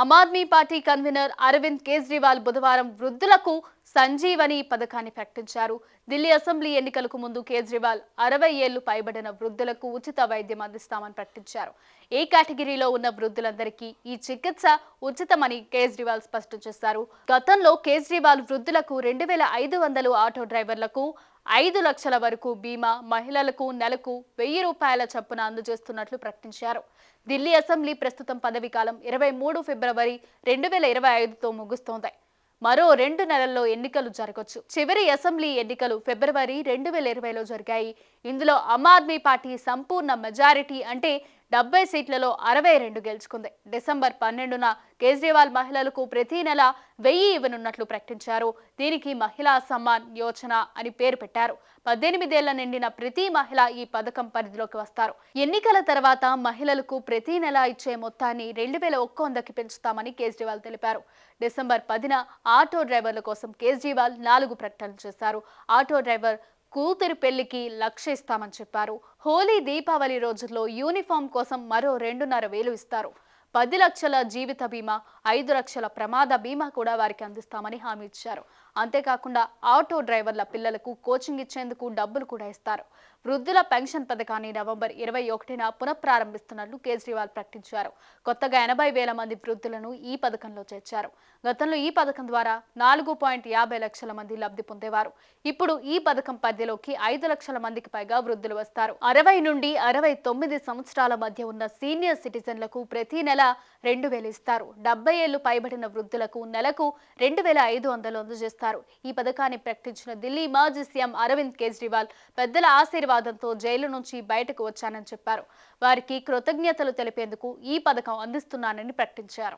Aam Aadmi party convener Arvind Kejriwal బుధవారం వృద్ధులకు సంజీవని పథకాన్ని ప్రకటించారు. ఢిల్లీ అసెంబ్లీ ఎన్నికలకు ముందు కేజ్రీవాల్ 60 ఏళ్లు పైబడిన వృద్ధులకు ఉచిత వైద్యం అందిస్తామని ప్రకటించారు. ఏ కేటగిరీలో ఉన్న వృద్ధులందరికీ ఈ చికిత్స ఉచితమని కేజ్రీవాల్ స్పష్టం చేశారు. గతంలో కేజ్రీవాల్ వృద్ధులకు 2500 ఆటో డ్రైవర్లకు 5 లక్షల వరకు బీమా, మహిళలకు నెలకు 1000 రూపాయల చొప్పున అందజేస్తున్నట్లు ప్రకటించారు. ఢిల్లీ అసెంబ్లీ ప్రస్తుతం పదవీకాలం 23 ఫిబ్రవరి 2025తో ముగుస్తోంది. మరో 2 నెలల్లో ఎన్నికలు జరగొచ్చు. చివరి అసెంబ్లీ ఎన్నికలు ఫిబ్రవరి 2020లో జరిగాయి. ఇందులో ఆమ్ ఆద్మీ పార్టీ సంపూర్ణ మెజారిటీ అంటే 70 సీట్లలో 62 గెలుచుకుంది. డిసెంబర్ 12న కేజ్రీవాల్ మహిళలకు ప్రతి నెల 1000 ఇవ్వనున్నట్లు ప్రకటించారు. దీనికి మహిళా సమ్మాన్ యోజన అని పేరు పెట్టారు. 18 ఏళ్ల నిండిన ప్రతి మహిళ ఈ పథకం పరిధిలోకి వస్తారు. ఎన్నికల తర్వాత మహిళలకు ప్రతి నెల ఇచ్చే మొత్తాన్ని 2100కి పెంచుతామని కేజ్రీవాల్ తెలిపారు. డిసెంబర్ 10న ఆటో డ్రైవర్ల కోసం కేజ్రీవాల్ 4 ప్రకటనలు చేశారు. ఆటో డ్రైవర్ కూతురు పెళ్లికి 1,00,000 ఇస్తామని చెప్పారు. హోలీ, దీపావళి రోజుల్లో యూనిఫామ్ కోసం మరో 2,500 ఇస్తారు. 10 లక్షల జీవిత బీమా, 5 లక్షల ప్రమాద బీమా కూడా వారికి అందిస్తామని హామీ ఇచ్చారు. అంతేకాకుండా ఆటో డ్రైవర్ల పిల్లలకు కోచింగ్ ఇచ్చేందుకు డబ్బులు కూడా ఇస్తారు. వృద్ధుల పెన్షన్ పథకాన్ని నవంబర్ 21న పునఃప్రారంభిస్తున్నట్లు కేజ్రీవాల్ ప్రకటించారు. కొత్తగా 80,000 మంది వృద్ధులను ఈ పథకంలో చేర్చారు. గతంలో ఈ పథకం ద్వారా 4.50 లక్షల మంది లబ్ధి పొందేవారు. ఇప్పుడు ఈ పథకం పరిధిలోకి 5 లక్షల మందికి పైగా వృద్ధులు వస్తారు. 60 నుండి 69 సంవత్సరాల మధ్య ఉన్న సీనియర్ సిటిజన్లకు ప్రతి నెల 2,000 ఇస్తారు. 70 ఏళ్లు పైబడిన వృద్ధులకు నెలకు 2,500 అందజేస్తారు. ఈ పథకాన్ని ప్రకటించిన ఢిల్లీ మాజీ సీఎం అరవింద్ కేజ్రీవాల్ పెద్దల ఆశీర్వాదంతో జైలు నుంచి బయటకు వచ్చానని చెప్పారు. వారికి కృతజ్ఞతలు తెలిపేందుకు ఈ పథకం అందిస్తున్నానని ప్రకటించారు.